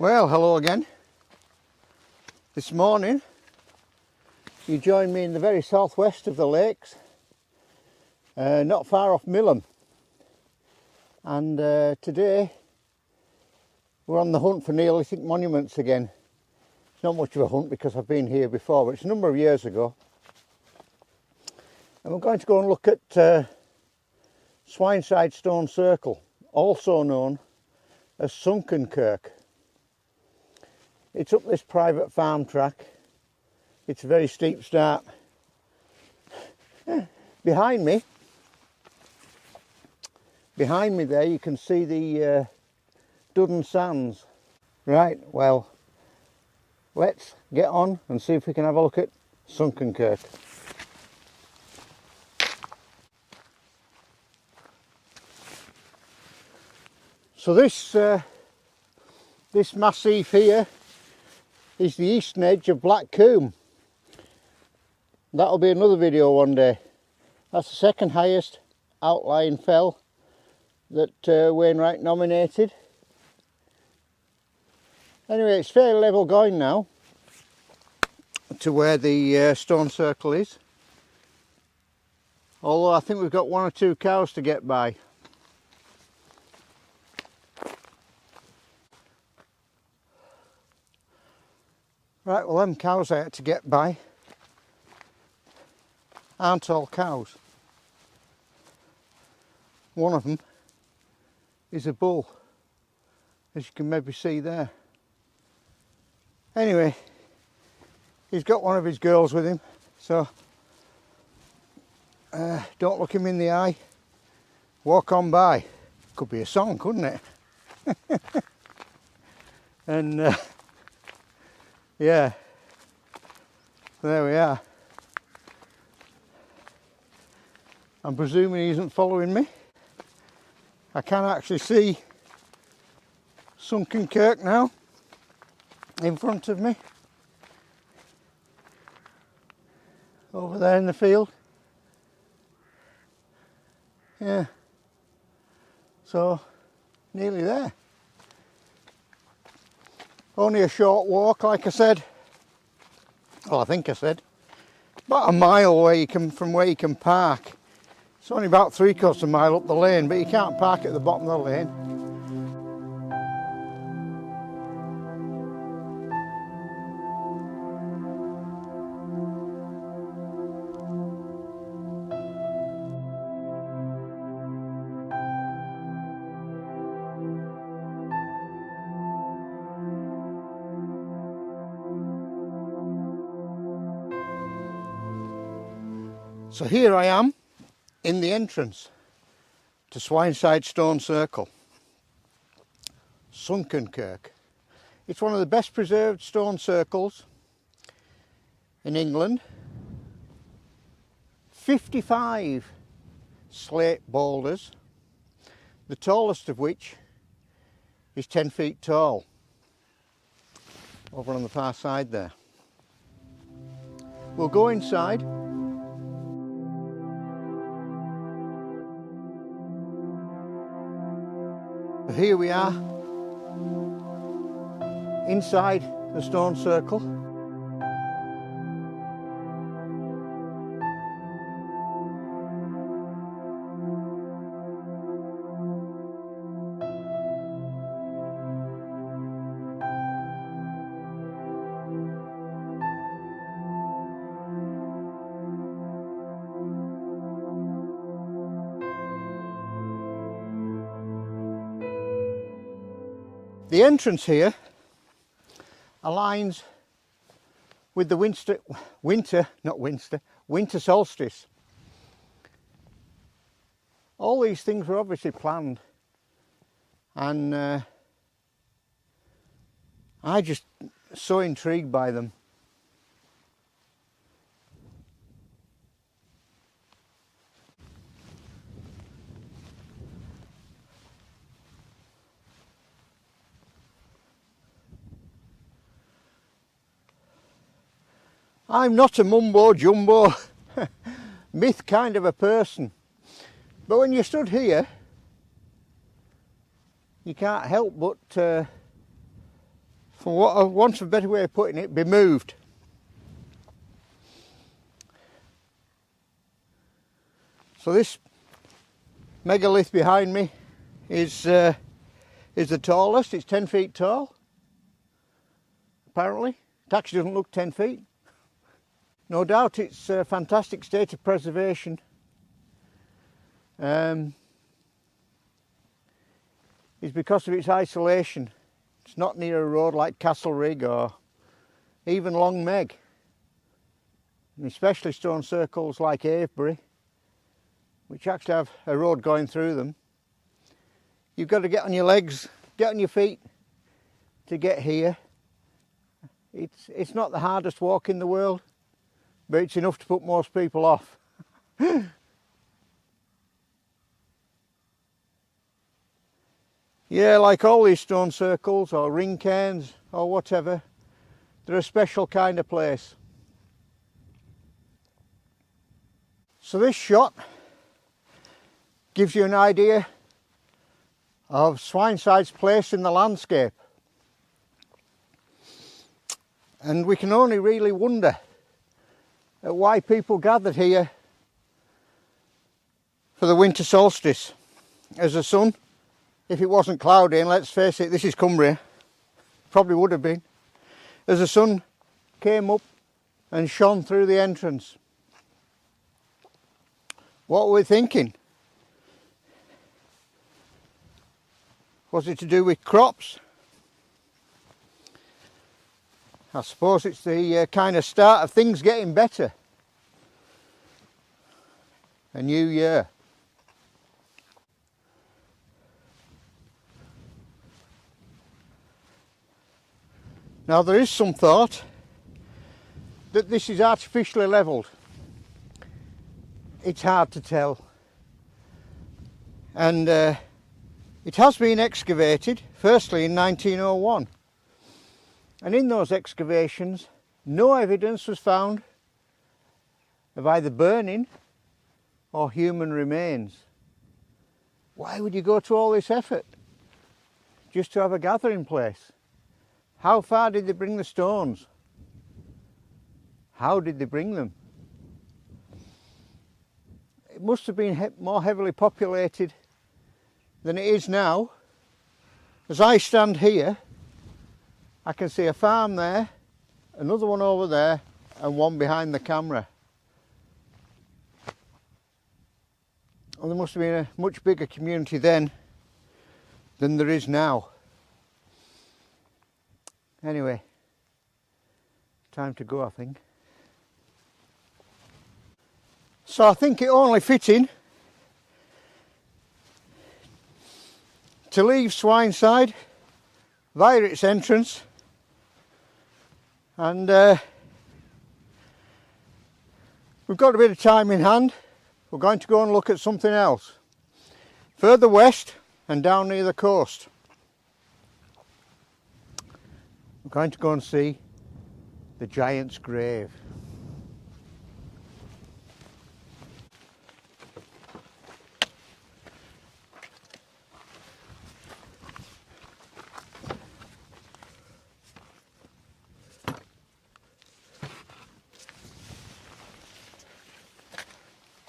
Well, hello again. This morning you joined me in the very southwest of the lakes, not far off Millom, and today we're on the hunt for Neolithic monuments again. It's not much of a hunt because I've been here before, but it's a number of years ago, and we're going to go and look at Swinside Stone Circle, also known as Sunkenkirk. It's up this private farm track. It's a very steep start. Behind me there you can see the Duddon Sands. Right, well, let's get on and see if we can have a look at Sunkenkirk. So this massif here is the eastern edge of Black Combe. That'll be another video one day. That's the second highest outlying fell that Wainwright nominated. Anyway, it's fairly level going now to where the stone circle is, although I think we've got one or two cows to get by. Right, well, them cows I had to get by aren't all cows. One of them is a bull, as you can maybe see there. Anyway, he's got one of his girls with him, so don't look him in the eye, walk on by. Could be a song, couldn't it? And yeah, there we are. I'm presuming he isn't following me. I can actually see Sunkenkirk now in front of me, over there in the field. Yeah, so nearly there. Only a short walk, like I said. Well, I think I said. About a mile from where you can park. It's only about 3/4 mile up the lane, but you can't park at the bottom of the lane. So here I am in the entrance to Swinside Stone Circle, Sunkenkirk. It's one of the best preserved stone circles in England. 55 slate boulders, the tallest of which is 10 feet tall, over on the far side there. We'll go inside. Here we are, inside the stone circle. The entrance here aligns with the winter solstice. All these things were obviously planned, and I'm just so intrigued by them. I'm not a mumbo jumbo myth kind of a person, but when you stood here, you can't help but for what I want a better way of putting it, be moved. So this megalith behind me is the tallest. It's 10 feet tall, apparently. It actually doesn't look 10 feet. No doubt it's a fantastic state of preservation. It's because of its isolation. It's not near a road like Castlerigg or even Long Meg, and especially stone circles like Avebury, which actually have a road going through them. You've got to get on your legs, get on your feet to get here. It's not the hardest walk in the world, but it's enough to put most people off. Yeah, like all these stone circles or ring cairns or whatever, they're a special kind of place. So this shot gives you an idea of Swinside's place in the landscape. And we can only really wonder at why people gathered here for the winter solstice, as the sun, if it wasn't cloudy, and let's face it, this is Cumbria, probably would have been, as the sun came up and shone through the entrance. What were we thinking? Was it to do with crops? I suppose it's the kind of start of things getting better. A new year. Now there is some thought that this is artificially levelled. It's hard to tell. And it has been excavated, firstly in 1901. And in those excavations, no evidence was found of either burning or human remains. Why would you go to all this effort just to have a gathering place? How far did they bring the stones? How did they bring them? It must have been more heavily populated than it is now. As I stand here, I can see a farm there, another one over there, and one behind the camera. Well, there must have been a much bigger community then than there is now. Anyway, time to go, I think. So I think it only fitting to leave Swinside via its entrance, and we've got a bit of time in hand. We're going to go and look at something else further west and down near the coast. We're going to go and see the Giant's Grave.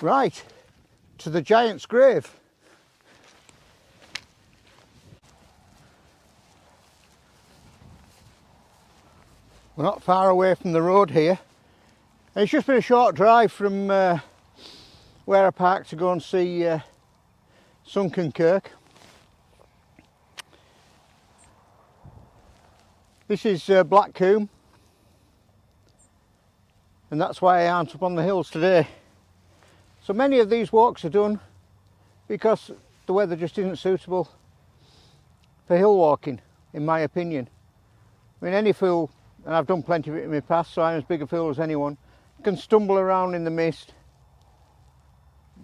Right, to the Giant's Grave. We're not far away from the road here. It's just been a short drive from where I parked to go and see Sunkenkirk. This is Blackcomb, and that's why I aren't up on the hills today. So many of these walks are done because the weather just isn't suitable for hill walking, in my opinion. I mean, any fool, and I've done plenty of it in my past, so I'm as big a fool as anyone, can stumble around in the mist,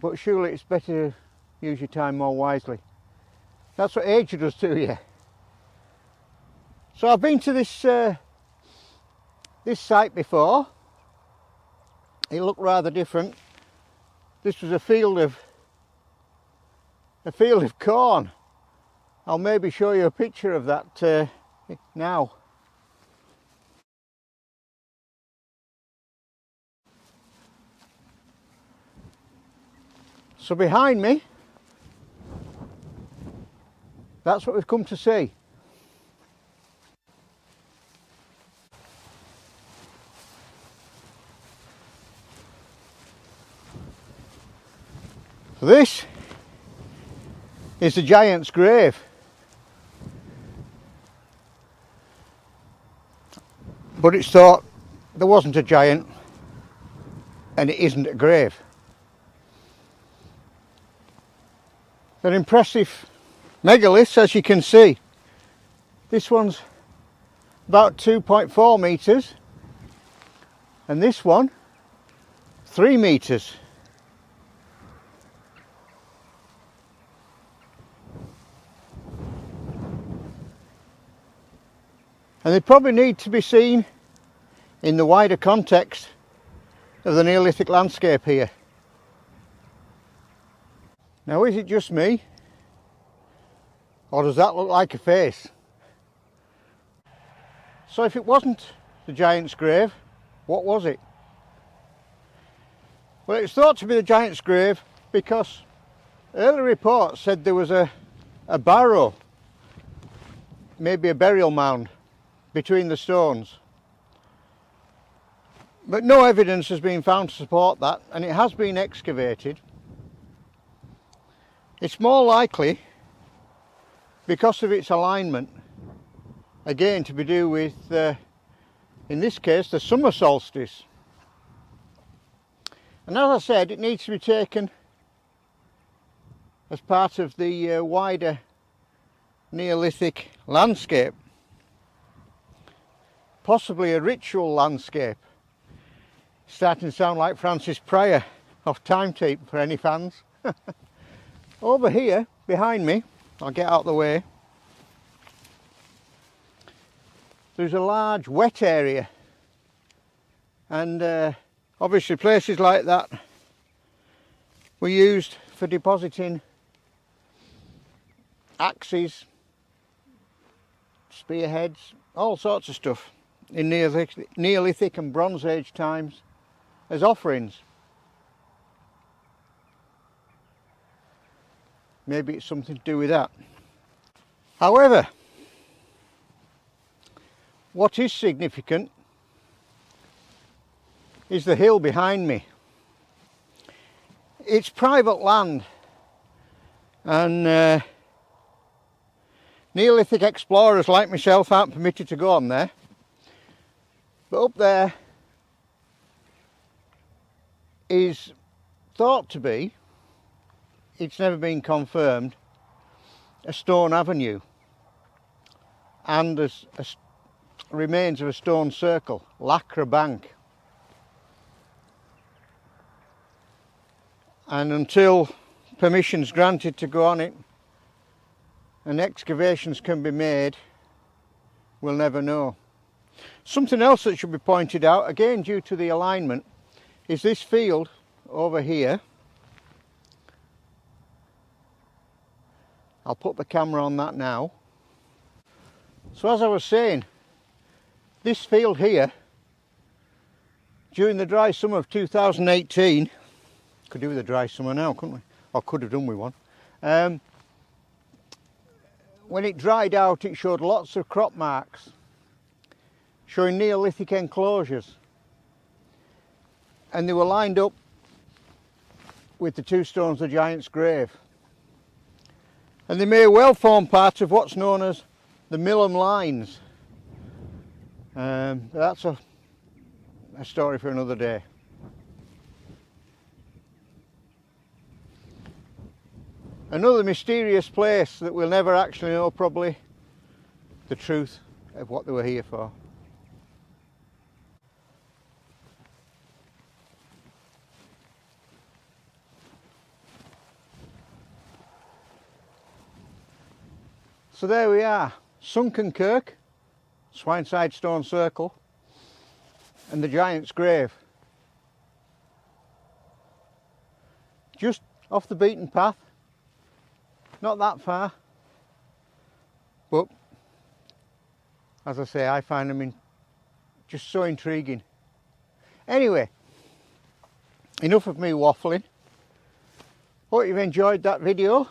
but surely it's better to use your time more wisely. That's what age does to you. So I've been to this site before. It looked rather different. This was a field of corn. I'll maybe show you a picture of that now. So behind me, that's what we've come to see. So this is the giant's grave. But it's thought there wasn't a giant and it isn't a grave. They're impressive megaliths, as you can see. This one's about 2.4 metres and this one 3 metres. And they probably need to be seen in the wider context of the Neolithic landscape here. Now, is it just me, or does that look like a face? So if it wasn't the giant's grave, what was it? Well, it's thought to be the giant's grave because early reports said there was a barrow, maybe a burial mound, between the stones. But no evidence has been found to support that, and it has been excavated. It's more likely, because of its alignment, again to be do with, in this case, the summer solstice. And as I said, it needs to be taken as part of the wider Neolithic landscape. Possibly a ritual landscape. Starting to sound like Francis Pryor off Time Tape for any fans. Over here, behind me, I'll get out of the way, there's a large wet area. And obviously places like that were used for depositing axes, spearheads, all sorts of stuff in Neolithic and Bronze Age times as offerings. Maybe it's something to do with that. However, what is significant is the hill behind me. It's private land, and Neolithic explorers like myself aren't permitted to go on there. But up there is thought to be, it's never been confirmed, a stone avenue and remains of a stone circle, lacquer bank. And until permission's granted to go on it and excavations can be made, we'll never know. Something else that should be pointed out, again due to the alignment, is this field over here. I'll put the camera on that now. So as I was saying, this field here, during the dry summer of 2018, could do with a dry summer now, couldn't we? Or could have done with one. When it dried out, it showed lots of crop marks, showing Neolithic enclosures. And they were lined up with the two stones of the giant's grave. And they may well form part of what's known as the Millam lines. That's a story for another day. Another mysterious place that we'll never actually know probably the truth of what they were here for. So there we are, Sunkenkirk, Swinside Stone Circle, and the giant's grave. Just off the beaten path, not that far, but as I say, I find them just so intriguing. Anyway, enough of me waffling. Hope you've enjoyed that video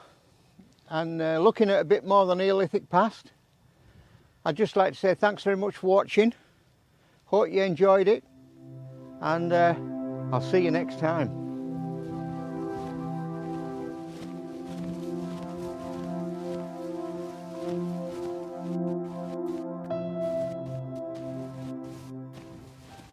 and looking at a bit more of the Neolithic past. I'd just like to say thanks very much for watching. Hope you enjoyed it, and I'll see you next time.